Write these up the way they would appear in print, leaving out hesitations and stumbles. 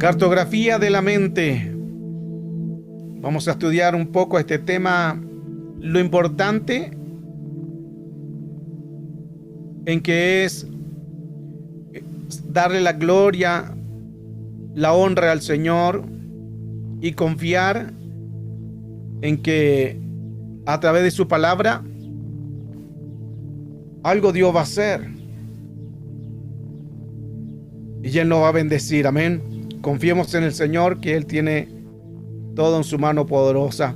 Cartografía de la mente. Vamos a estudiar un poco este tema, lo importante en que es darle la gloria, la honra al Señor y confiar en que a través de su palabra algo Dios va a hacer y Él nos va a bendecir. Amén. Confiemos en el Señor, que Él tiene todo en su mano poderosa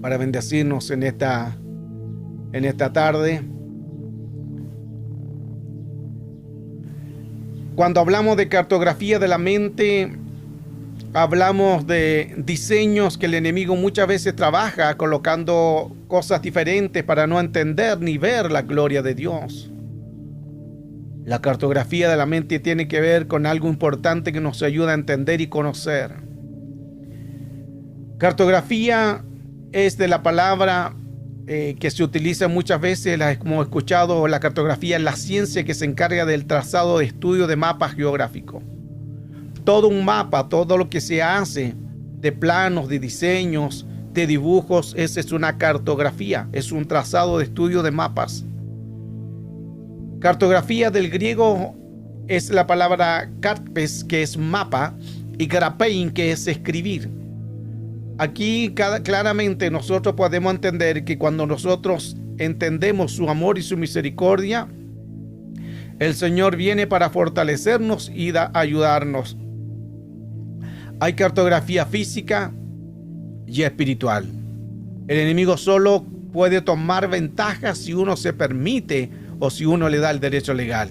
para bendecirnos en esta tarde. Cuando hablamos de cartografía de la mente, hablamos de diseños que el enemigo muchas veces trabaja colocando cosas diferentes para no entender ni ver la gloria de Dios. La cartografía de la mente tiene que ver con algo importante que nos ayuda a entender y conocer. Cartografía es de la palabra que se utiliza muchas veces, como hemos escuchado, la cartografía es la ciencia que se encarga del trazado de estudio de mapas geográficos. Todo un mapa, todo lo que se hace de planos, de diseños, de dibujos, esa es una cartografía, es un trazado de estudio de mapas. Cartografía del griego es la palabra karpes, que es mapa, y grapein, que es escribir. Aquí claramente nosotros podemos entender que cuando nosotros entendemos su amor y su misericordia, el Señor viene para fortalecernos y ayudarnos. Hay cartografía física y espiritual. El enemigo solo puede tomar ventaja si uno se permite o si uno le da el derecho legal.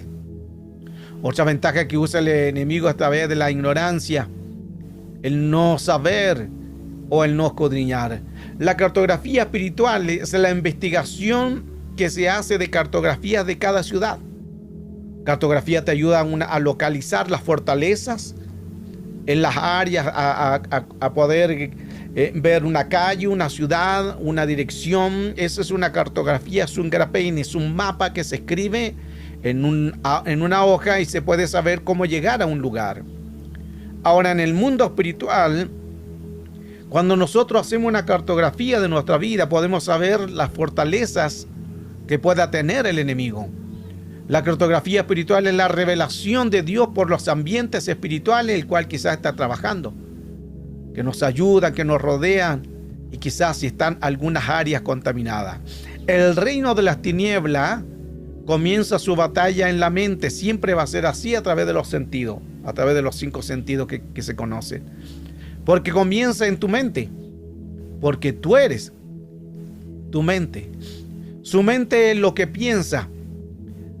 Otra ventaja que usa el enemigo a través de la ignorancia, el no saber o el no escudriñar. La cartografía espiritual es la investigación que se hace de cartografías de cada ciudad. Cartografía te ayuda a localizar las fortalezas en las áreas, a poder ver una calle, una ciudad, una dirección. Esa es una cartografía, es un grapein, es un mapa que se escribe en una hoja y se puede saber cómo llegar a un lugar. Ahora, en el mundo espiritual, cuando nosotros hacemos una cartografía de nuestra vida, podemos saber las fortalezas que pueda tener el enemigo. La cartografía espiritual es la revelación de Dios por los ambientes espirituales el cual quizás está trabajando, que nos ayudan, que nos rodean y quizás si están algunas áreas contaminadas. El reino de las tinieblas comienza su batalla en la mente, siempre va a ser así a través de los sentidos, a través de los 5 sentidos que se conocen. Porque comienza en tu mente, porque tú eres tu mente. Su mente es lo que piensa.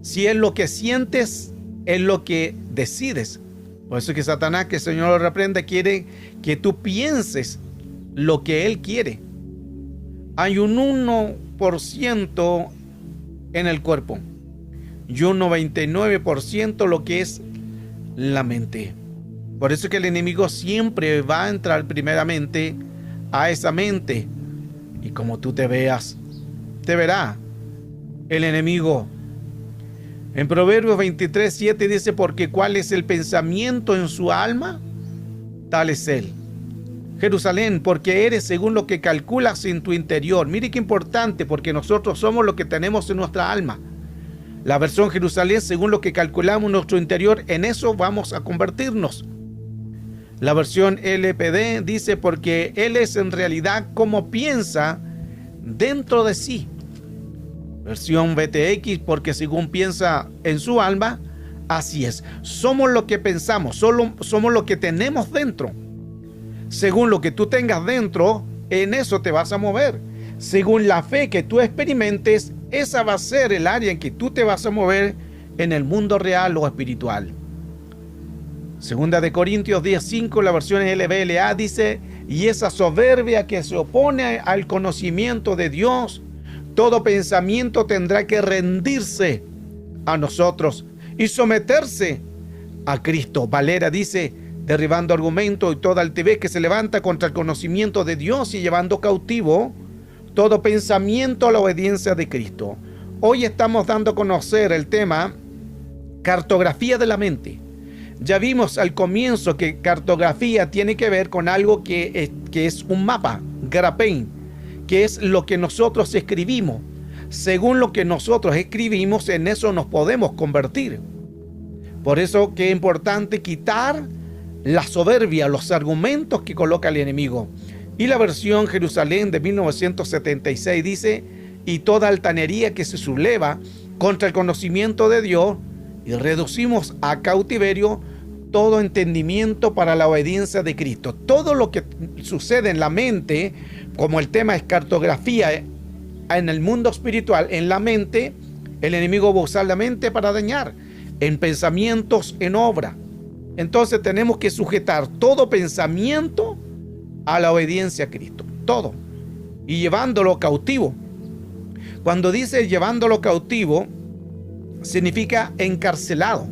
Si es lo que sientes, es lo que decides. Por eso que Satanás, que el Señor lo reprenda, quiere que tú pienses lo que Él quiere. Hay un 1% en el cuerpo y un 99% lo que es la mente. Por eso que el enemigo siempre va a entrar primeramente a esa mente. Y como tú te veas, te verá el enemigo. En Proverbios 23:7 dice, porque cuál es el pensamiento en su alma, tal es él. Jerusalén, porque eres según lo que calculas en tu interior. Mire qué importante, porque nosotros somos lo que tenemos en nuestra alma. La versión Jerusalén, según lo que calculamos en nuestro interior, en eso vamos a convertirnos. La versión LPD dice, porque él es en realidad como piensa dentro de sí. Versión BTX, porque según piensa en su alma, así es. Somos lo que pensamos, somos lo que tenemos dentro. Según lo que tú tengas dentro, en eso te vas a mover. Según la fe que tú experimentes, esa va a ser el área en que tú te vas a mover en el mundo real o espiritual. Segunda de Corintios 10:5, la versión LBLA dice, y esa soberbia que se opone al conocimiento de Dios, todo pensamiento tendrá que rendirse a nosotros y someterse a Cristo. Valera dice, derribando argumento y toda altivez que se levanta contra el conocimiento de Dios y llevando cautivo todo pensamiento a la obediencia de Cristo. Hoy estamos dando a conocer el tema cartografía de la mente. Ya vimos al comienzo que cartografía tiene que ver con algo que es un mapa, grapein, que es lo que nosotros escribimos. Según lo que nosotros escribimos, en eso nos podemos convertir. Por eso que es importante quitar la soberbia, los argumentos que coloca el enemigo. Y la versión Jerusalén de 1976 dice: y toda altanería que se subleva contra el conocimiento de Dios, y reducimos a cautiverio todo entendimiento para la obediencia de Cristo. Todo lo que sucede en la mente, como el tema es cartografía en el mundo espiritual, en la mente, el enemigo va a usar la mente para dañar, en pensamientos, en obra. Entonces tenemos que sujetar todo pensamiento a la obediencia a Cristo, todo, y llevándolo cautivo. Cuando dice llevándolo cautivo, significa encarcelado.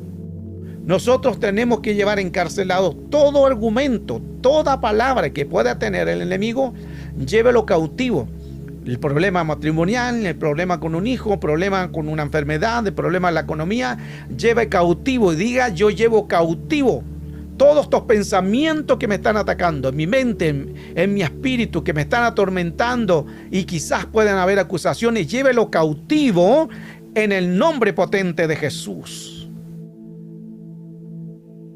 Nosotros tenemos que llevar encarcelado todo argumento, toda palabra que pueda tener el enemigo, llévelo cautivo. El problema matrimonial, el problema con un hijo, el problema con una enfermedad, el problema en la economía, lleve cautivo y diga: yo llevo cautivo todos estos pensamientos que me están atacando en mi mente, en mi espíritu, que me están atormentando y quizás puedan haber acusaciones. Llévelo cautivo en el nombre potente de Jesús.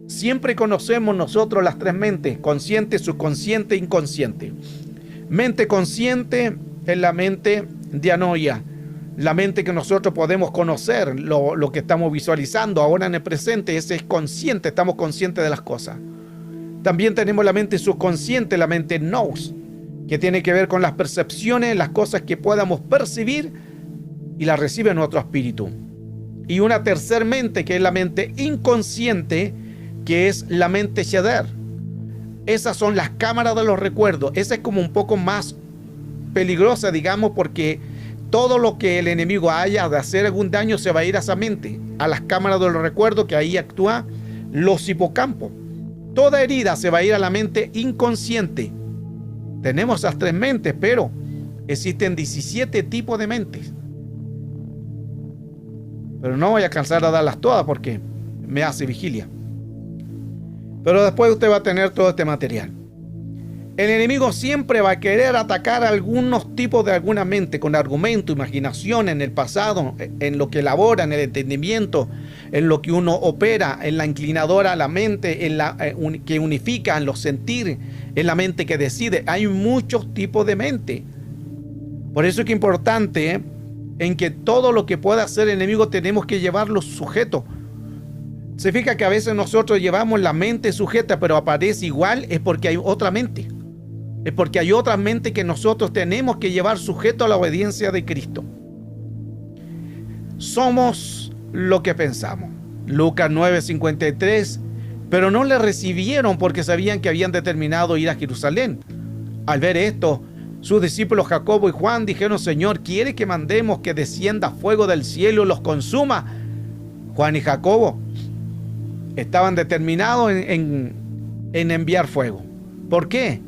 Siempre conocemos nosotros las tres mentes: consciente, subconsciente e inconsciente. Mente consciente es la mente dianoia, la mente que nosotros podemos conocer, lo que estamos visualizando ahora en el presente. Ese es consciente, estamos conscientes de las cosas. También tenemos la mente subconsciente, la mente nous, que tiene que ver con las percepciones, las cosas que podamos percibir y las recibe nuestro espíritu. Y una tercer mente, que es la mente inconsciente, que es la mente Sheder. Esas son las cámaras de los recuerdos. Esa es como un poco más peligrosa, digamos, porque todo lo que el enemigo haya de hacer algún daño se va a ir a esa mente, a las cámaras de los recuerdos, que ahí actúan los hipocampos. Toda herida se va a ir a la mente inconsciente. Tenemos esas tres mentes, pero existen 17 tipos de mentes. Pero no voy a alcanzar a darlas todas porque me hace vigilia. Pero después usted va a tener todo este material. El enemigo siempre va a querer atacar algunos tipos de alguna mente con argumento, imaginación en el pasado, en lo que elabora, en el entendimiento, en lo que uno opera, en la inclinadora, la mente, en la que unifica, en los sentir, en la mente que decide. Hay muchos tipos de mente. Por eso es que es importante en que todo lo que pueda hacer el enemigo tenemos que llevarlo sujeto. Se fija que a veces nosotros llevamos la mente sujeta, pero aparece igual, es porque hay otra mente. Es porque hay otra mente que nosotros tenemos que llevar sujeto a la obediencia de Cristo. Somos lo que pensamos. Lucas 9:53. Pero no le recibieron porque sabían que habían determinado ir a Jerusalén. Al ver esto, sus discípulos Jacobo y Juan dijeron: Señor, ¿quiere que mandemos que descienda fuego del cielo y los consuma? Juan y Jacobo estaban determinados en enviar fuego. ¿Por qué?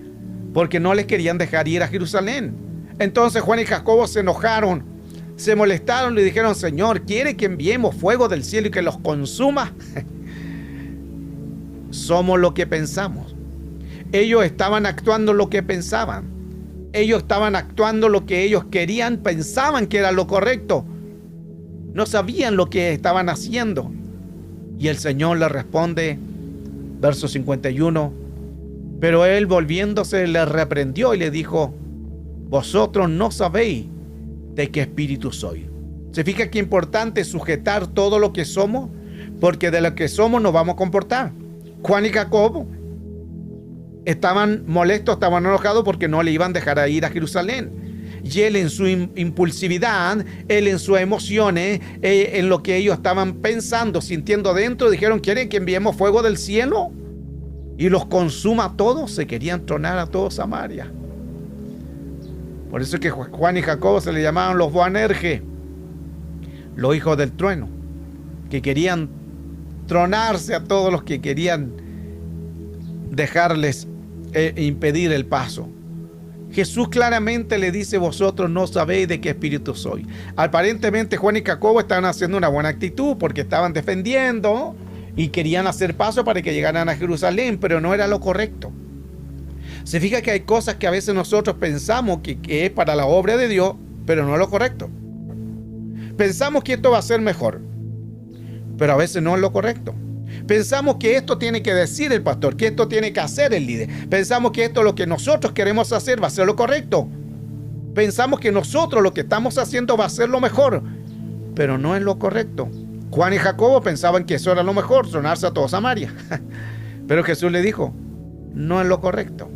Porque no les querían dejar ir a Jerusalén. Entonces Juan y Jacobo se enojaron, se molestaron, le dijeron: Señor, ¿quiere que enviemos fuego del cielo y que los consuma? Somos lo que pensamos. Ellos estaban actuando lo que pensaban. Ellos estaban actuando lo que ellos querían, pensaban que era lo correcto. No sabían lo que estaban haciendo. Y el Señor le responde, verso 51, pero él volviéndose le reprendió y le dijo: vosotros no sabéis de qué espíritu soy. ¿Se fija qué importante sujetar todo lo que somos? Porque de lo que somos nos vamos a comportar. Juan y Jacobo estaban molestos, estaban enojados porque no le iban a dejar ir a Jerusalén. Y él en su impulsividad, él en sus emociones, en lo que ellos estaban pensando, sintiendo dentro, dijeron: ¿quieren que enviemos fuego del cielo y los consuma a todos? Se querían tronar a todos Samaria. Por eso es que Juan y Jacobo se le llamaban los Boanerges, los hijos del trueno, que querían tronarse a todos los que querían dejarles impedir el paso. Jesús claramente le dice: vosotros no sabéis de qué espíritu soy. Aparentemente Juan y Jacobo estaban haciendo una buena actitud porque estaban defendiendo y querían hacer paso para que llegaran a Jerusalén, pero no era lo correcto. Se fija que hay cosas que a veces nosotros pensamos que es para la obra de Dios, pero no es lo correcto. Pensamos que esto va a ser mejor, pero a veces no es lo correcto. Pensamos que esto tiene que decir el pastor, que esto tiene que hacer el líder. Pensamos que esto, lo que nosotros queremos hacer, va a ser lo correcto. Pensamos que nosotros lo que estamos haciendo va a ser lo mejor, pero no es lo correcto. Juan y Jacobo pensaban que eso era lo mejor, sonarse a todos Samaria. Pero Jesús le dijo, no es lo correcto.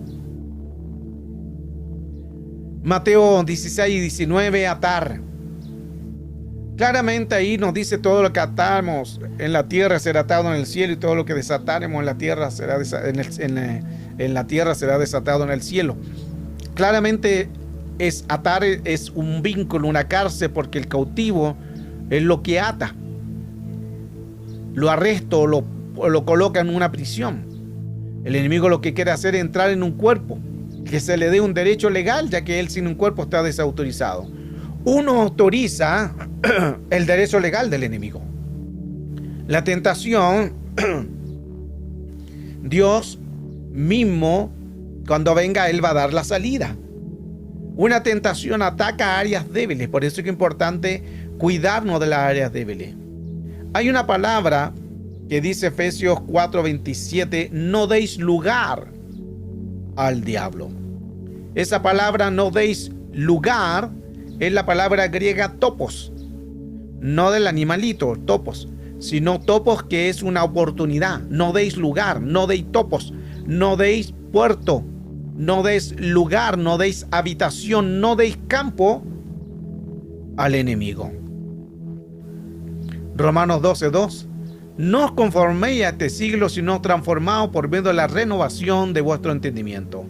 Mateo 16 y 19, atar. Claramente ahí nos dice todo lo que atamos en la tierra será atado en el cielo y todo lo que desataremos en la tierra será desatado en el cielo. Claramente atar es un vínculo, una cárcel, porque el cautivo es lo que ata. Lo arresta o lo coloca en una prisión. El enemigo lo que quiere hacer es entrar en un cuerpo, que se le dé un derecho legal, ya que él sin un cuerpo está desautorizado. Uno autoriza el derecho legal del enemigo. La tentación, Dios mismo, cuando venga, Él va a dar la salida. Una tentación ataca áreas débiles, por eso es importante cuidarnos de las áreas débiles. Hay una palabra que dice Efesios 4:27, no deis lugar al diablo. Esa palabra no deis lugar es la palabra griega topos, no del animalito, topos, sino topos, que es una oportunidad. No deis lugar, no deis topos, no deis puerto, no deis lugar, no deis habitación, no deis campo al enemigo. Romanos 12:2, no os conforméis a este siglo, sino transformaos por medio de la renovación de vuestro entendimiento,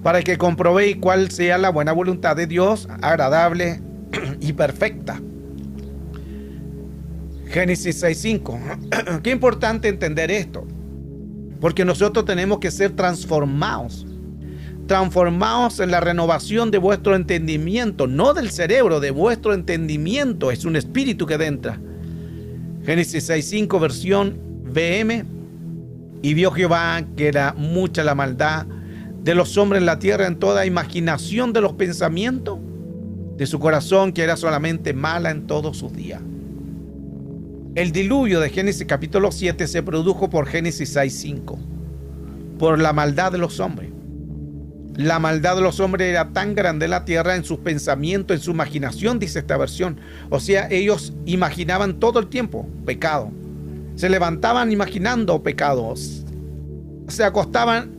para que comprobéis cuál sea la buena voluntad de Dios, agradable y perfecta. Génesis 6:5. Qué importante entender esto, porque nosotros tenemos que ser transformados en la renovación de vuestro entendimiento, no del cerebro, de vuestro entendimiento. Es un espíritu que entra. Génesis 6:5, versión VM. Y vio Jehová que era mucha la maldad de los hombres en la tierra, en toda imaginación de los pensamientos de su corazón, que era solamente mala en todos sus días. El diluvio de Génesis capítulo 7 se produjo por Génesis 6:5, por la maldad de los hombres. La maldad de los hombres era tan grande en la tierra, en sus pensamientos, en su imaginación, dice esta versión. O sea, ellos imaginaban todo el tiempo pecado. Se levantaban imaginando pecados. Se acostaban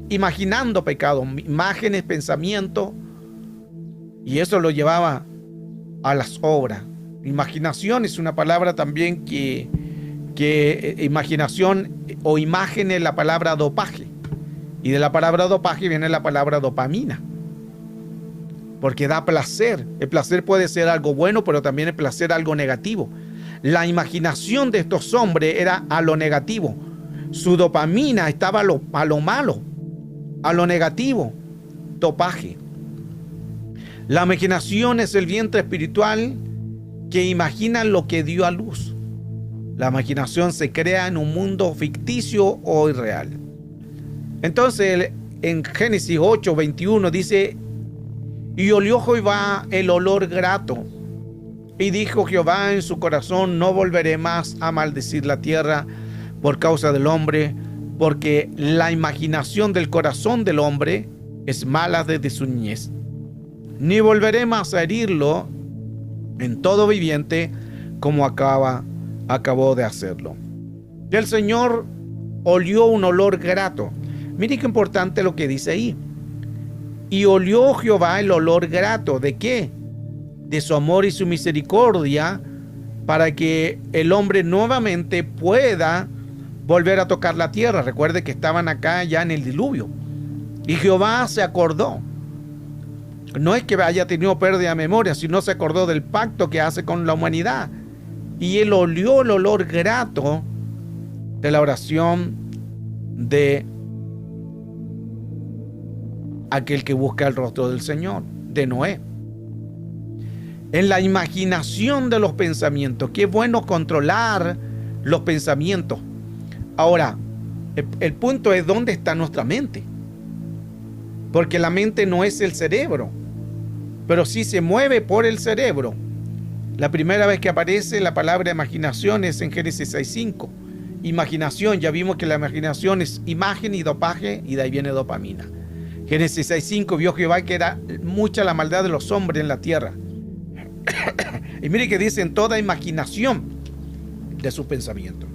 imaginando pecados, imágenes, pensamientos. Y eso lo llevaba a las obras. Imaginación es una palabra también que imaginación o imagen es la palabra dopaje. Y de la palabra dopaje viene la palabra dopamina, porque da placer. El placer puede ser algo bueno, pero también el placer algo negativo. La imaginación de estos hombres era a lo negativo. Su dopamina estaba a lo malo, a lo negativo. Dopaje. La imaginación es el vientre espiritual que imagina lo que dio a luz. La imaginación se crea en un mundo ficticio o irreal. Entonces, en Génesis 8:21 dice, y olió Jehová el olor grato, y dijo Jehová en su corazón, no volveré más a maldecir la tierra por causa del hombre, porque la imaginación del corazón del hombre es mala desde su niñez. Ni volveré más a herirlo en todo viviente, como acabó de hacerlo. Y el Señor olió un olor grato. Mire qué importante lo que dice ahí. Y olió Jehová el olor grato. ¿De qué? De su amor y su misericordia, para que el hombre nuevamente pueda volver a tocar la tierra. Recuerde que estaban acá ya en el diluvio. Y Jehová se acordó. No es que haya tenido pérdida de memoria, sino se acordó del pacto que hace con la humanidad. Y él olió el olor grato de la oración de aquel que busca el rostro del Señor, de Noé. En la imaginación de los pensamientos. Qué bueno controlar los pensamientos. Ahora, el punto es dónde está nuestra mente. Porque la mente no es el cerebro, pero sí se mueve por el cerebro. La primera vez que aparece la palabra imaginación es en Génesis 6:5. Imaginación, ya vimos que la imaginación es imagen y dopaje, y de ahí viene dopamina. Génesis 6:5, vio Jehová que era mucha la maldad de los hombres en la tierra. Y mire que dice en toda imaginación de su pensamiento.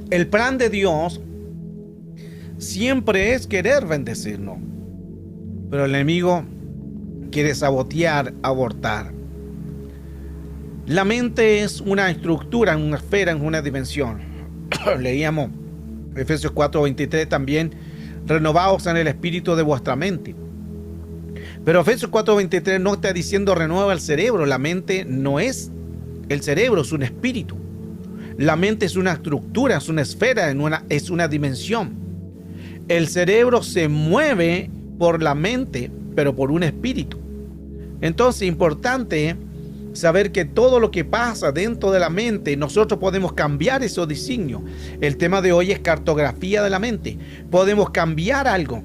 El plan de Dios siempre es querer bendecirnos, pero el enemigo quiere sabotear, abortar. La mente es una estructura, una esfera, en una dimensión. Leíamos Efesios 4:23 también, renovaos en el espíritu de vuestra mente. Pero Efesios 4:23 no está diciendo renueva el cerebro. La mente no es el cerebro, es un espíritu. La mente es una estructura, es una esfera, es una dimensión. El cerebro se mueve por la mente, pero por un espíritu. Entonces, importante saber que todo lo que pasa dentro de la mente, nosotros podemos cambiar esos designios. El tema de hoy es cartografía de la mente. Podemos cambiar algo.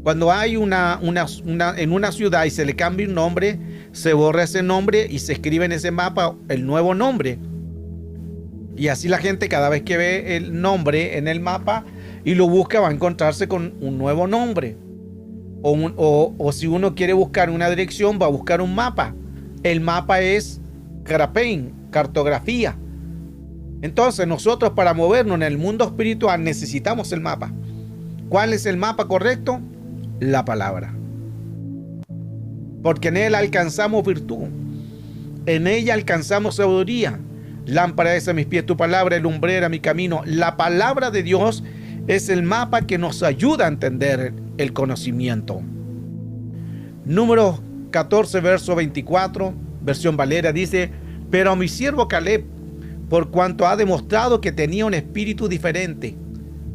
Cuando hay en una ciudad y se le cambia un nombre, se borra ese nombre y se escribe en ese mapa el nuevo nombre. Y así la gente, cada vez que ve el nombre en el mapa y lo busca, va a encontrarse con un nuevo nombre. O si uno quiere buscar una dirección, va a buscar un mapa. El mapa es Grapein, cartografía. Entonces nosotros, para movernos en el mundo espiritual, necesitamos el mapa. ¿Cuál es el mapa correcto? La palabra. Porque en él alcanzamos virtud. En ella alcanzamos sabiduría. Lámpara es a mis pies tu palabra, y lumbrera mi camino. La palabra de Dios es el mapa que nos ayuda a entender el conocimiento. Número 14, verso 24, versión Valera, dice: pero a mi siervo Caleb, por cuanto ha demostrado que tenía un espíritu diferente.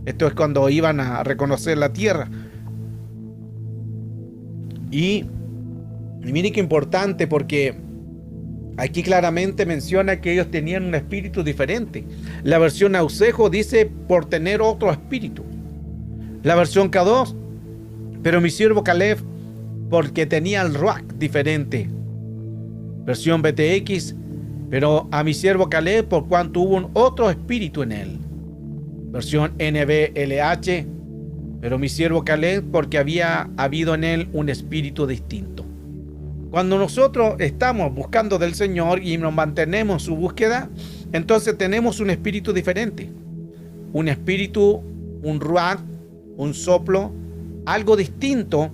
Esto es cuando iban a reconocer la tierra. Y mire qué importante, porque aquí claramente menciona que ellos tenían un espíritu diferente. La versión Ausejo dice por tener otro espíritu. La versión K2, pero mi siervo Caleb, porque tenía el ruach diferente. Versión BTX, pero a mi siervo Caleb, por cuanto hubo un otro espíritu en él. Versión NBLH, pero mi siervo Caleb, porque había habido en él un espíritu distinto. Cuando nosotros estamos buscando del Señor y nos mantenemos en su búsqueda, entonces tenemos un espíritu diferente. Un espíritu, un ruach, un soplo, algo distinto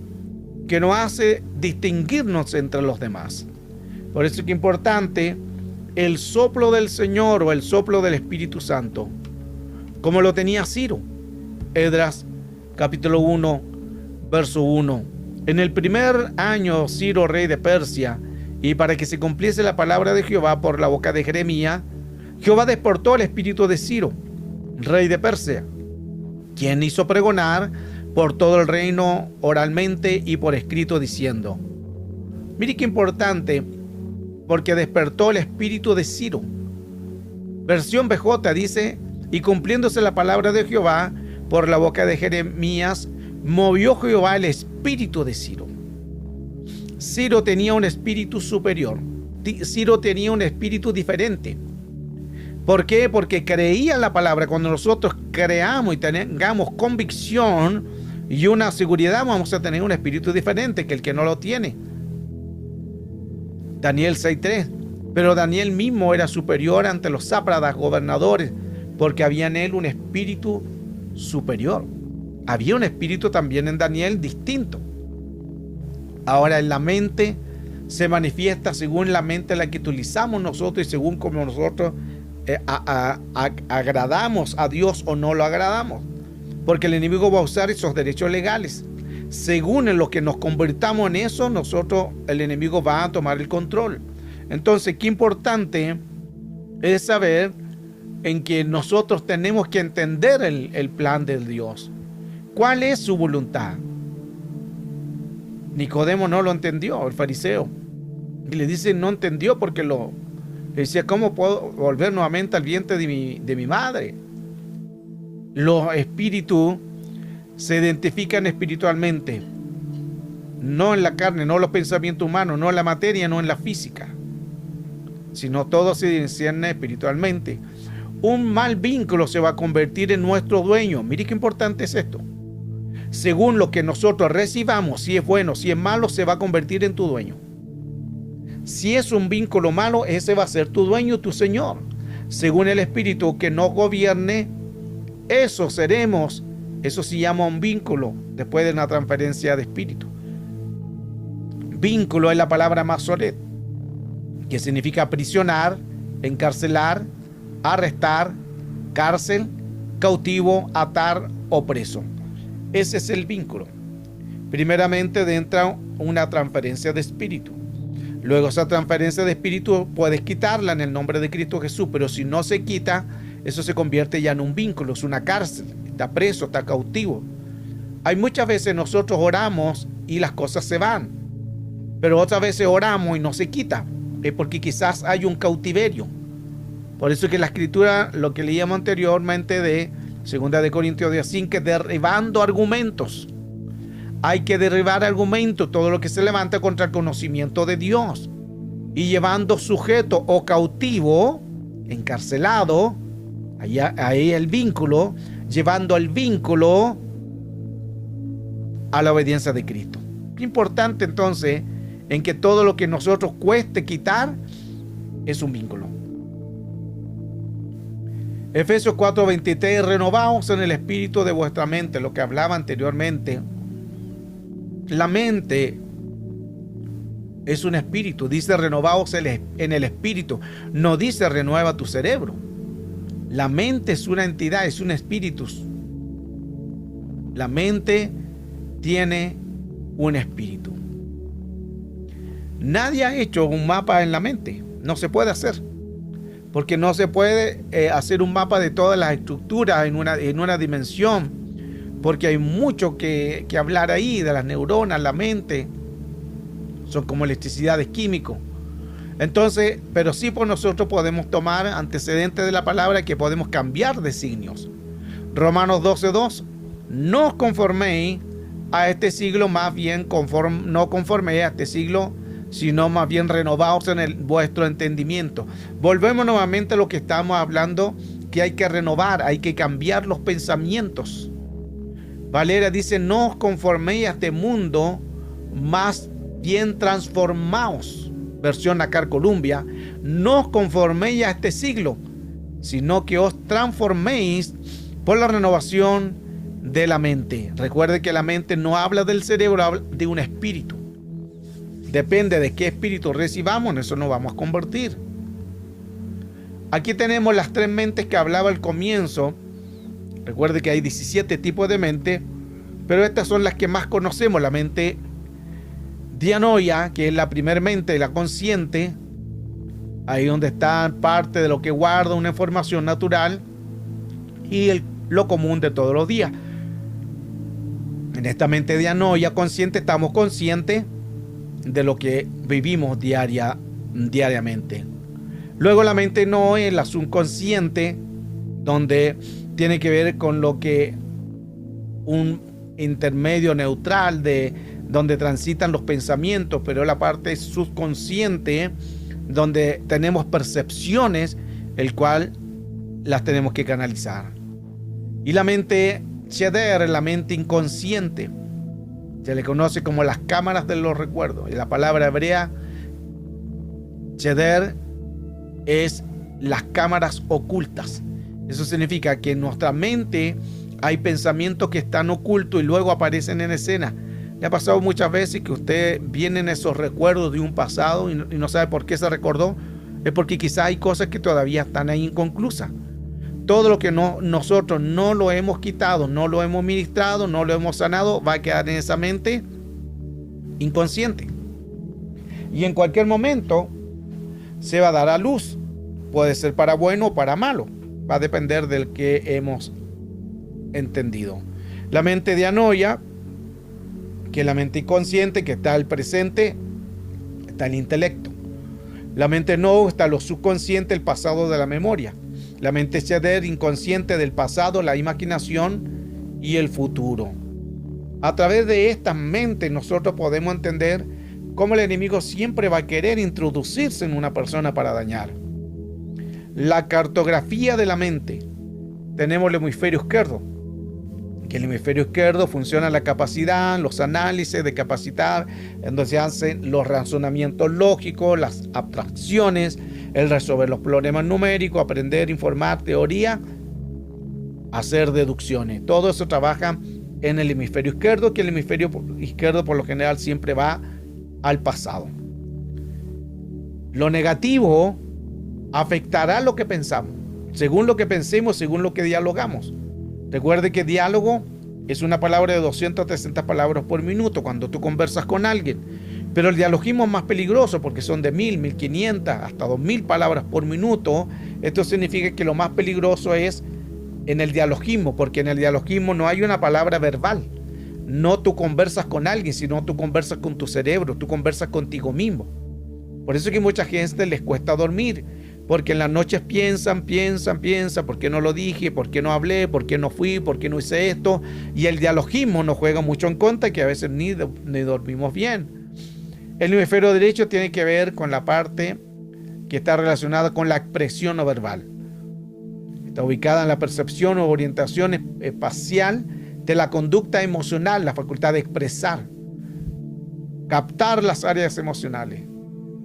que nos hace distinguirnos entre los demás. Por eso es que es importante el soplo del Señor o el soplo del Espíritu Santo, como lo tenía Ciro. Esdras, capítulo 1, verso 1. En el primer año, Ciro, rey de Persia, y para que se cumpliese la palabra de Jehová por la boca de Jeremías, Jehová despertó el espíritu de Ciro, rey de Persia, quien hizo pregonar por todo el reino oralmente y por escrito, diciendo. Mire qué importante, porque despertó el espíritu de Ciro. Versión BJ dice: y cumpliéndose la palabra de Jehová por la boca de Jeremías, movió Jehová el espíritu de Ciro. Ciro tenía un espíritu superior. Ciro tenía un espíritu diferente. ¿Por qué? Porque creía en la palabra. Cuando nosotros creamos y tengamos convicción y una seguridad, vamos a tener un espíritu diferente que el que no lo tiene. Daniel 6:3. Pero Daniel mismo era superior ante los sátrapas, gobernadores, porque había en él un espíritu superior. Había un espíritu también en Daniel distinto. Ahora, en la mente se manifiesta según la mente en la que utilizamos nosotros y según como nosotros agradamos a Dios o no lo agradamos. Porque el enemigo va a usar esos derechos legales. Según en lo que nos convirtamos en eso, el enemigo va a tomar el control. Entonces, qué importante es saber en que nosotros tenemos que entender el plan de Dios. ¿Cuál es su voluntad? Nicodemo no lo entendió, el fariseo. Y le dice, no entendió porque lo Decía, ¿cómo puedo volver nuevamente al vientre de mi madre? Los espíritus se identifican espiritualmente, no en la carne, no en los pensamientos humanos, no en la materia, no en la física, sino todo se discierne espiritualmente. Un mal vínculo se va a convertir en nuestro dueño. Mire qué importante es esto. Según lo que nosotros recibamos, si es bueno, si es malo, se va a convertir en tu dueño. Si es un vínculo malo, ese va a ser tu dueño, tu señor. Según el espíritu que nos gobierne, eso seremos. Eso se llama un vínculo después de una transferencia de espíritu. Vínculo es la palabra masoret, que significa aprisionar, encarcelar, arrestar, cárcel, cautivo, atar o preso. Ese es el vínculo. Primeramente entra una transferencia de espíritu. Luego esa transferencia de espíritu puedes quitarla en el nombre de Cristo Jesús, pero si no se quita, eso se convierte ya en un vínculo, es una cárcel, está preso, está cautivo. Hay muchas veces nosotros oramos y las cosas se van, pero otras veces oramos y no se quita, es porque quizás hay un cautiverio. Por eso es que la Escritura, lo que leíamos anteriormente de 2 de Corintios 10:5, que derribando argumentos. Hay que derribar argumentos, todo lo que se levanta contra el conocimiento de Dios, y llevando sujeto o cautivo, encarcelado, ahí el vínculo, llevando el vínculo a la obediencia de Cristo. Qué importante entonces en que todo lo que nosotros cueste quitar es un vínculo. Efesios 4:23, renovaos en el espíritu de vuestra mente, lo que hablaba anteriormente. La mente es un espíritu, dice renovaos en el espíritu, no dice renueva tu cerebro. La mente es una entidad, es un espíritu. La mente tiene un espíritu. Nadie ha hecho un mapa en la mente, no se puede hacer. Porque no se puede hacer un mapa de todas las estructuras en una dimensión, porque hay mucho que hablar ahí de las neuronas, la mente, son como electricidades químicos. Entonces, pero sí por nosotros podemos tomar antecedentes de la palabra que podemos cambiar de signos. Romanos 12:2, no os conforméis a este siglo, más bien no conforméis a este siglo, sino más bien renovaos en vuestro entendimiento. Volvemos nuevamente a lo que estamos hablando, que hay que renovar, hay que cambiar los pensamientos. Valera dice, no os conforméis a este mundo, más bien transformaos. Versión Nacar Columbia, no os conforméis a este siglo, sino que os transforméis por la renovación de la mente. Recuerde que la mente no habla del cerebro, habla de un espíritu. Depende de qué espíritu recibamos, en eso nos vamos a convertir. Aquí tenemos las 3 mentes que hablaba al comienzo. Recuerde que hay 17 tipos de mente, pero estas son las que más conocemos. La mente dianoia, que es la primera mente, la consciente, ahí donde está parte de lo que guarda una información natural, y lo común de todos los días. En esta mente dianoia consciente estamos conscientes de lo que vivimos diariamente. Luego la mente no es la subconsciente, donde tiene que ver con lo que un intermedio neutral de donde transitan los pensamientos, pero la parte subconsciente donde tenemos percepciones, el cual las tenemos que canalizar. Y la mente Cheder, la mente inconsciente, se le conoce como las cámaras de los recuerdos. Y la palabra hebrea Cheder es las cámaras ocultas. Eso significa que en nuestra mente hay pensamientos que están ocultos y luego aparecen en escena. Le ha pasado muchas veces que usted viene en esos recuerdos de un pasado y no sabe por qué se recordó. Es porque quizás hay cosas que todavía están ahí inconclusas. Todo lo que nosotros no lo hemos quitado, no lo hemos ministrado, no lo hemos sanado, va a quedar en esa mente inconsciente. Y en cualquier momento se va a dar a luz. Puede ser para bueno o para malo. Va a depender del que hemos entendido. La mente dianoia, que es la mente inconsciente, que está el presente, está el intelecto. La mente no está lo subconsciente, el pasado de la memoria. La mente ceder inconsciente del pasado, la imaginación y el futuro. A través de estas mentes nosotros podemos entender cómo el enemigo siempre va a querer introducirse en una persona para dañar. La cartografía de la mente. Tenemos el hemisferio izquierdo, que el hemisferio izquierdo funciona la capacidad, los análisis de capacidad, en donde se hacen los razonamientos lógicos, las abstracciones, el resolver los problemas numéricos, aprender, informar, teoría, hacer deducciones. Todo eso trabaja en el hemisferio izquierdo, que el hemisferio izquierdo por lo general siempre va al pasado. Lo negativo afectará lo que pensamos, según lo que pensemos, según lo que dialogamos. Recuerde que diálogo es una palabra de 200 a 300 palabras por minuto cuando tú conversas con alguien. Pero el dialogismo es más peligroso porque son de 1000, 1500, hasta 2000 palabras por minuto. Esto significa que lo más peligroso es en el dialogismo, porque en el dialogismo no hay una palabra verbal. No tú conversas con alguien, sino tú conversas con tu cerebro, tú conversas contigo mismo. Por eso es que mucha gente les cuesta dormir, porque en las noches piensan, ¿por qué no lo dije? ¿Por qué no hablé? ¿Por qué no fui? ¿Por qué no hice esto? Y el dialogismo nos juega mucho en contra, que a veces ni dormimos bien. El hemisferio derecho tiene que ver con la parte que está relacionada con la expresión no verbal. Está ubicada en la percepción o orientación espacial de la conducta emocional, la facultad de expresar, captar las áreas emocionales.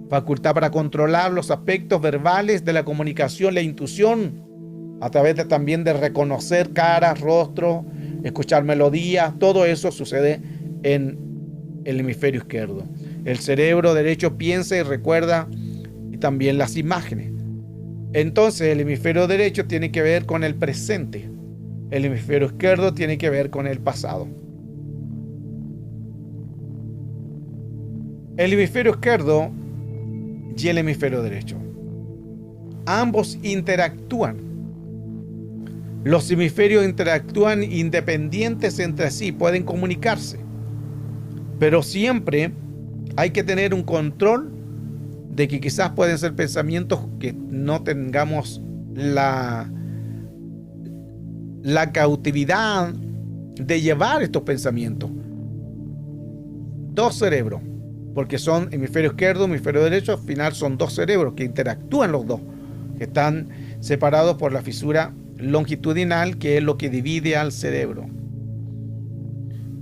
Facultad para controlar los aspectos verbales de la comunicación, la intuición, a través también de reconocer caras, rostros, escuchar melodías. Todo eso sucede en el hemisferio izquierdo. El cerebro derecho piensa y recuerda, y también las imágenes. Entonces el hemisferio derecho tiene que ver con el presente. El hemisferio izquierdo tiene que ver con el pasado. El hemisferio izquierdo y el hemisferio derecho. Ambos interactúan. Los hemisferios interactúan independientes entre sí, pueden comunicarse. Pero siempre hay que tener un control de que quizás pueden ser pensamientos que no tengamos la cautividad de llevar estos pensamientos. Dos cerebros, porque son hemisferio izquierdo, hemisferio derecho, al final son dos cerebros que interactúan los dos, que están separados por la fisura longitudinal, que es lo que divide al cerebro.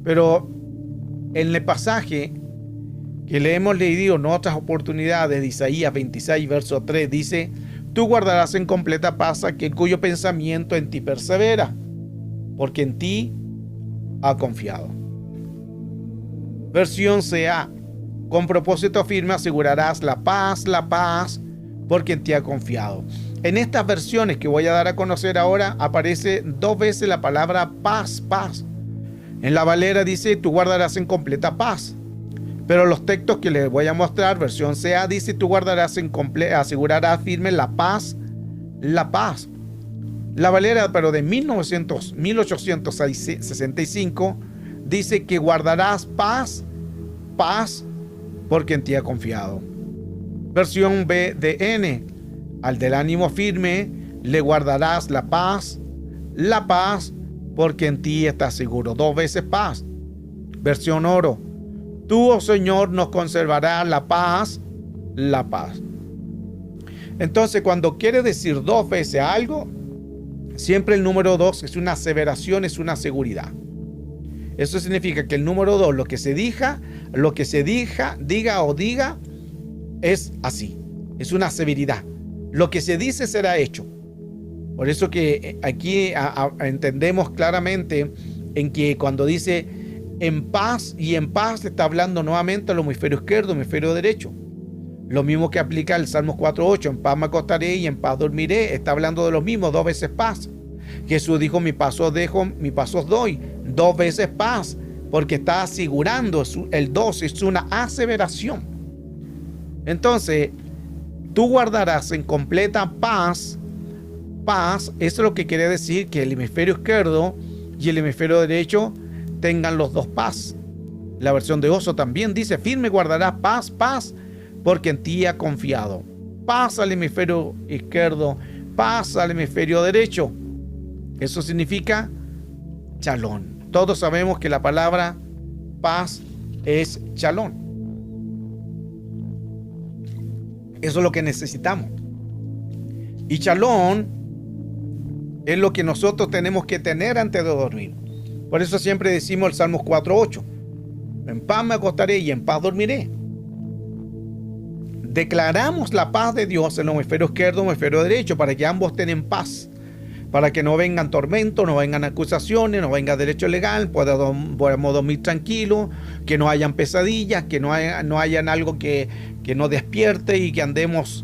Pero en el pasaje que le hemos leído en otras oportunidades de Isaías 26, verso 3, dice: tú guardarás en completa paz aquel cuyo pensamiento en ti persevera, porque en ti ha confiado. Versión CA: con propósito firme asegurarás la paz, porque en ti ha confiado. En estas versiones que voy a dar a conocer ahora aparece dos veces la palabra paz. En la Valera dice: tú guardarás en completa paz. Pero los textos que les voy a mostrar, versión CA, dice: tú guardarás asegurarás firme la paz. La Valera, pero de 1865, dice que guardarás paz, porque en ti ha confiado. Versión BDN: al del ánimo firme le guardarás la paz, porque en ti está seguro. Dos veces paz. Versión Oro: tú, oh Señor, nos conservarás la paz. Entonces, cuando quiere decir dos veces algo, siempre el número 2 es una aseveración, es una seguridad. Eso significa que el número 2, lo que se diga, es así. Es una severidad. Lo que se dice será hecho. Por eso que aquí entendemos claramente en que cuando dice en paz, y en paz está hablando nuevamente al hemisferio izquierdo, hemisferio derecho. Lo mismo que aplica el Salmos 4:8, en paz me acostaré y en paz dormiré. Está hablando de lo mismo, dos veces paz. Jesús dijo: mi paso dejo, mi paso os doy. Dos veces paz, porque está asegurando. El 2 es una aseveración. Entonces, tú guardarás en completa paz. Eso es lo que quiere decir que el hemisferio izquierdo y el hemisferio derecho tengan los dos paz. La versión de Oso también dice: firme guardarás paz, porque en ti ha confiado. paz al hemisferio izquierdo, paz al hemisferio derecho. Eso significa shalom. Todos sabemos que la palabra paz es shalom. Eso es lo que necesitamos. Y shalom es lo que nosotros tenemos que tener antes de dormir. Por eso siempre decimos el Salmos 4:8. En paz me acostaré y en paz dormiré. Declaramos la paz de Dios en el hemisferio izquierdo y el hemisferio derecho para que ambos estén en paz. Para que no vengan tormentos, no vengan acusaciones, no venga derecho legal, podamos dormir tranquilos, que no hayan pesadillas, que no hayan algo que nos despierte y que andemos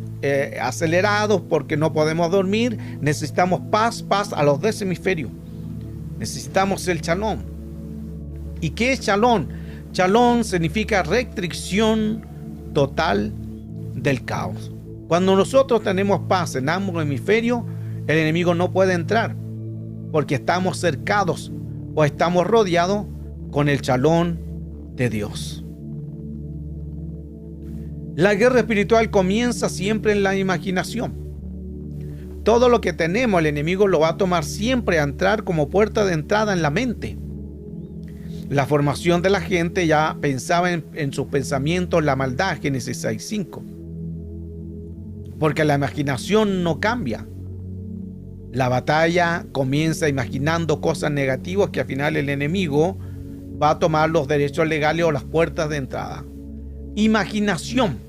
acelerados porque no podemos dormir. Necesitamos paz a los dos hemisferios. Necesitamos el shalom. ¿Y qué es shalom? Shalom significa restricción total del caos. Cuando nosotros tenemos paz en ambos hemisferios, el enemigo no puede entrar porque estamos cercados o estamos rodeados con el shalom de Dios. La guerra espiritual comienza siempre en la imaginación. Todo lo que tenemos, el enemigo lo va a tomar siempre a entrar como puerta de entrada en la mente. La formación de la gente ya pensaba en sus pensamientos la maldad, Génesis 6:5. Porque la imaginación no cambia. La batalla comienza imaginando cosas negativas que al final el enemigo va a tomar los derechos legales o las puertas de entrada. Imaginación.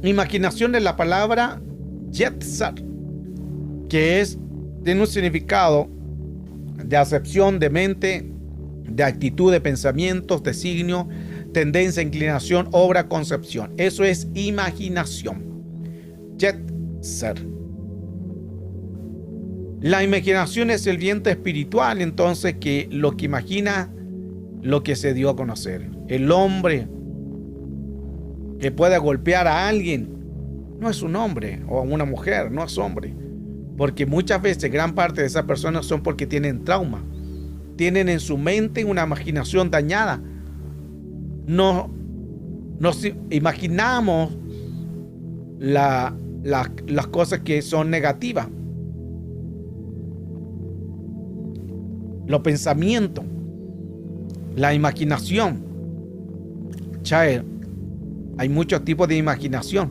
Imaginación es la palabra yetzer, que tiene un significado de acepción de mente, de actitud, de pensamientos, designio, tendencia, inclinación, obra, concepción. Eso es imaginación. Yetzer. La imaginación es el viento espiritual, entonces, que lo que imagina, lo que se dio a conocer. El hombre que pueda golpear a alguien no es un hombre, o una mujer, no es hombre. Porque muchas veces gran parte de esas personas son porque tienen trauma. Tienen en su mente una imaginación dañada. Nos imaginamos las cosas que son negativas. Los pensamientos, la imaginación. Hay muchos tipos de imaginación.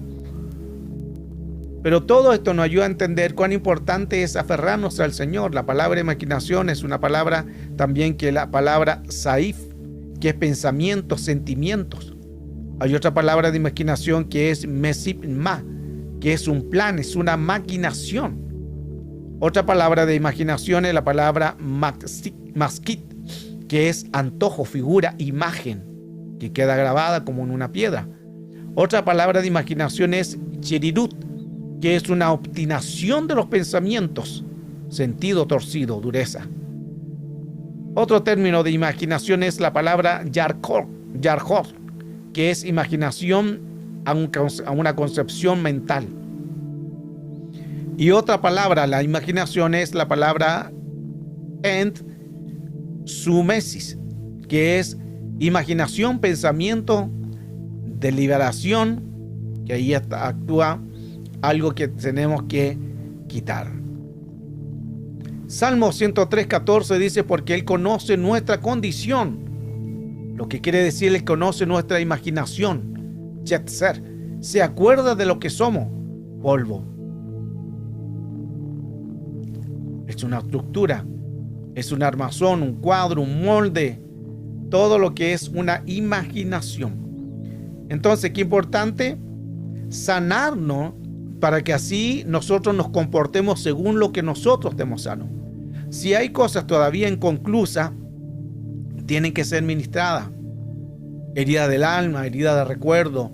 Pero todo esto nos ayuda a entender cuán importante es aferrarnos al Señor. La palabra imaginación es una palabra también que la palabra saif, que es pensamientos, sentimientos. Hay otra palabra de imaginación que es mesipma, que es un plan, es una maquinación. Otra palabra de imaginación es la palabra maskit, que es antojo, figura, imagen, que queda grabada como en una piedra. Otra palabra de imaginación es cherirut, que es una obstinación de los pensamientos, sentido torcido, dureza. Otro término de imaginación es la palabra yarhor, que es imaginación a una concepción mental. Y otra palabra, la imaginación, es la palabra sumesis, que es imaginación, pensamiento, deliberación, que ahí actúa algo que tenemos que quitar. Salmo 103:14 dice: porque Él conoce nuestra condición. Lo que quiere decir, Él conoce nuestra imaginación. Yetzer. Se acuerda de lo que somos. Polvo. Es una estructura. Es un armazón, un cuadro, un molde. Todo lo que es una imaginación. Entonces, qué importante sanarnos para que así nosotros nos comportemos según lo que nosotros estemos sanos. Si hay cosas todavía inconclusas, tienen que ser ministradas. Heridas del alma, heridas de recuerdo,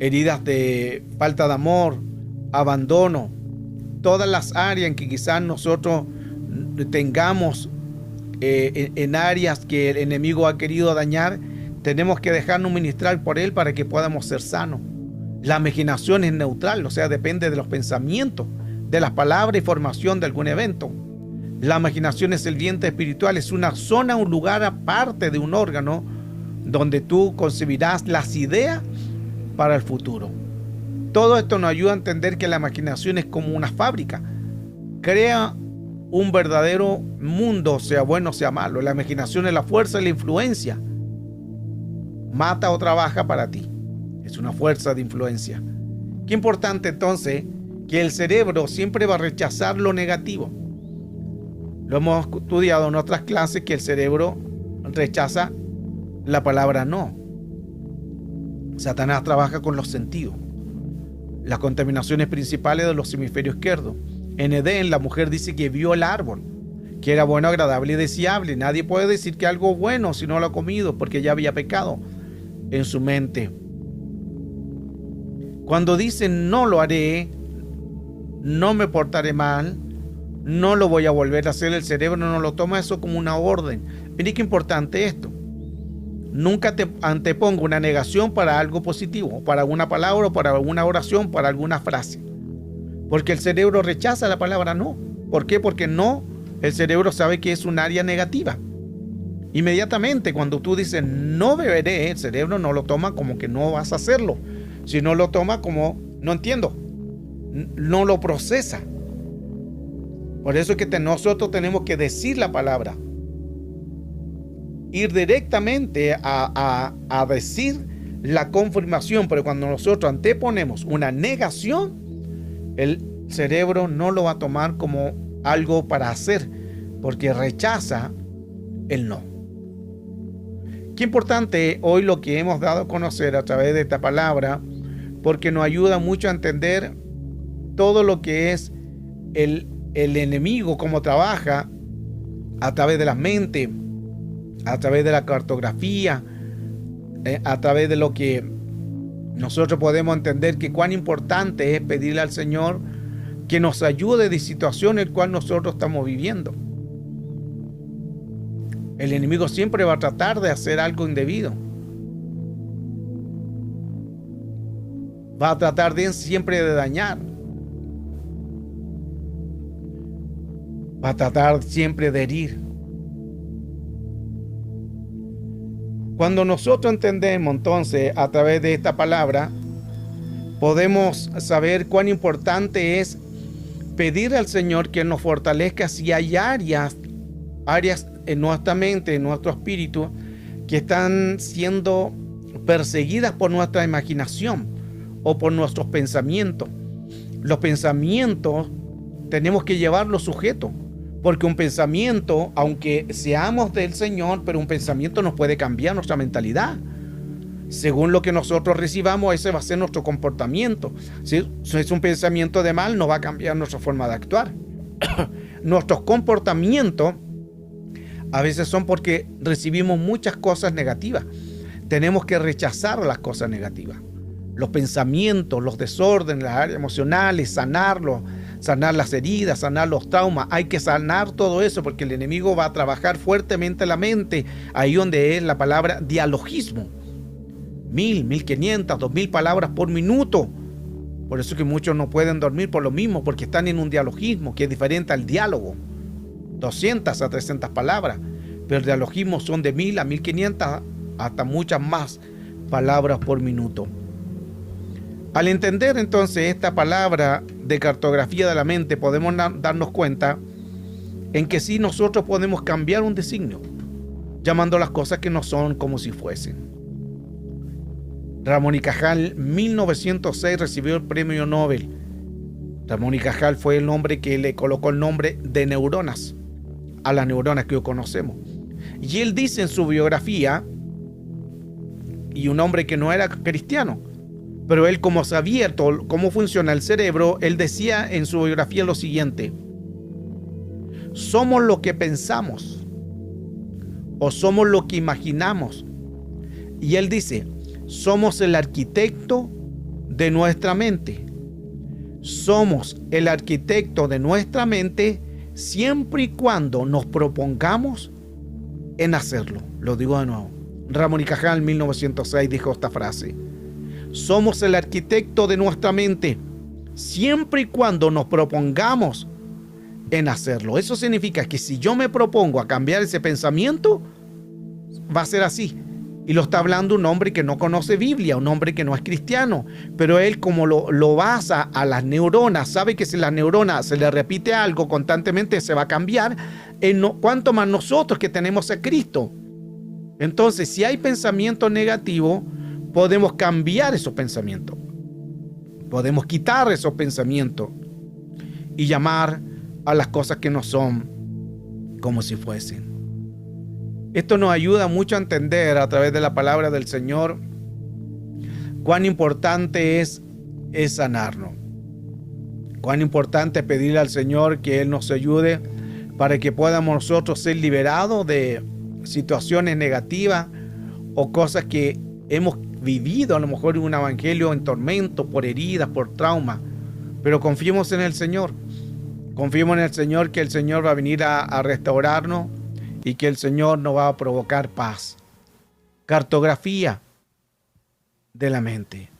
heridas de falta de amor, abandono. Todas las áreas en que quizás nosotros tengamos en áreas que el enemigo ha querido dañar, tenemos que dejarnos ministrar por él para que podamos ser sanos. La imaginación es neutral, o sea, depende de los pensamientos, de las palabras y formación de algún evento. La imaginación es el viento espiritual, es una zona, un lugar aparte de un órgano donde tú concebirás las ideas para el futuro. Todo esto nos ayuda a entender que la imaginación es como una fábrica. Crea un verdadero mundo, sea bueno o sea malo. La imaginación es la fuerza y la influencia. Mata o trabaja para ti. Es una fuerza de influencia. Qué importante entonces que el cerebro siempre va a rechazar lo negativo. Lo hemos estudiado en otras clases, que el cerebro rechaza la palabra no. Satanás trabaja con los sentidos. Las contaminaciones principales de los hemisferios izquierdos. En Edén, la mujer dice que vio el árbol, que era bueno, agradable y deseable. Nadie puede decir que algo bueno si no lo ha comido, porque ya había pecado en su mente. Cuando dice no lo haré, no me portaré mal, no lo voy a volver a hacer, el cerebro no lo toma eso como una orden. Mire qué importante esto. Nunca te anteponga una negación para algo positivo, para alguna palabra, para alguna oración, para alguna frase. Porque el cerebro rechaza la palabra no. ¿Por qué? Porque no, el cerebro sabe que es un área negativa. Inmediatamente cuando tú dices no beberé, el cerebro no lo toma como que no vas a hacerlo, sino lo toma como no entiendo, no lo procesa. Por eso es que nosotros tenemos que decir la palabra, ir directamente a decir la confirmación. Pero cuando nosotros anteponemos una negación, el cerebro no lo va a tomar como algo para hacer, porque rechaza el no. Qué importante hoy lo que hemos dado a conocer a través de esta palabra, porque nos ayuda mucho a entender todo lo que es el enemigo, cómo trabaja a través de la mente, a través de la cartografía, a través de lo que nosotros podemos entender, que cuán importante es pedirle al Señor que nos ayude de situaciones en las cuales nosotros estamos viviendo. El enemigo siempre va a tratar de hacer algo indebido. Va a tratar siempre de dañar. Va a tratar siempre de herir. Cuando nosotros entendemos entonces a través de esta palabra, podemos saber cuán importante es pedir al Señor que nos fortalezca si hay áreas en nuestra mente, en nuestro espíritu, que están siendo perseguidas por nuestra imaginación o por nuestros pensamientos. Los pensamientos tenemos que llevarlos sujetos, porque un pensamiento, aunque seamos del Señor, pero un pensamiento nos puede cambiar nuestra mentalidad. Según lo que nosotros recibamos, ese va a ser nuestro comportamiento. Si es un pensamiento de mal, nos va a cambiar nuestra forma de actuar. Nuestros comportamientos a veces son porque recibimos muchas cosas negativas. Tenemos que rechazar las cosas negativas. Los pensamientos, los desórdenes, las áreas emocionales, sanarlos, sanar las heridas, sanar los traumas. Hay que sanar todo eso, porque el enemigo va a trabajar fuertemente la mente, ahí donde es la palabra dialogismo. 1000, 1500, 2000 palabras por minuto. Por eso es que muchos no pueden dormir por lo mismo, porque están en un dialogismo que es diferente al diálogo. 200 a 300 palabras, pero el dialogismo son de 1000 a 1500 hasta muchas más palabras por minuto. Al entender entonces esta palabra de cartografía de la mente, podemos darnos cuenta en que sí, nosotros podemos cambiar un designio, llamando las cosas que no son como si fuesen. Ramón y Cajal, 1906, recibió el premio Nobel. Ramón y Cajal fue el hombre que le colocó el nombre de neuronas a las neuronas que hoy conocemos. Y él dice en su biografía, y un hombre que no era cristiano, pero él, como sabía cómo funciona el cerebro, él decía en su biografía lo siguiente: somos lo que pensamos o somos lo que imaginamos. Y él dice, somos el arquitecto de nuestra mente. Somos el arquitecto de nuestra mente siempre y cuando nos propongamos en hacerlo. Lo digo de nuevo. Ramón y Cajal, en 1906, dijo esta frase: somos el arquitecto de nuestra mente siempre y cuando nos propongamos en hacerlo. Eso significa que si yo me propongo a cambiar ese pensamiento, va a ser así. Y lo está hablando un hombre que no conoce Biblia, un hombre que no es cristiano. Pero él, como lo basa a las neuronas, sabe que si las neuronas se le repite algo constantemente se va a cambiar. ¿Cuánto más nosotros que tenemos a Cristo? Entonces, si hay pensamiento negativo, podemos cambiar esos pensamientos. Podemos quitar esos pensamientos y llamar a las cosas que no son como si fuesen. Esto nos ayuda mucho a entender a través de la palabra del Señor cuán importante es sanarnos. Cuán importante es pedirle al Señor que Él nos ayude para que podamos nosotros ser liberados de situaciones negativas o cosas que hemos vivido, a lo mejor en un evangelio en tormento, por heridas, por trauma. Pero confiemos en el Señor. Confiemos en el Señor, que el Señor va a venir a restaurarnos y que el Señor nos va a provocar paz. Cartografía de la mente.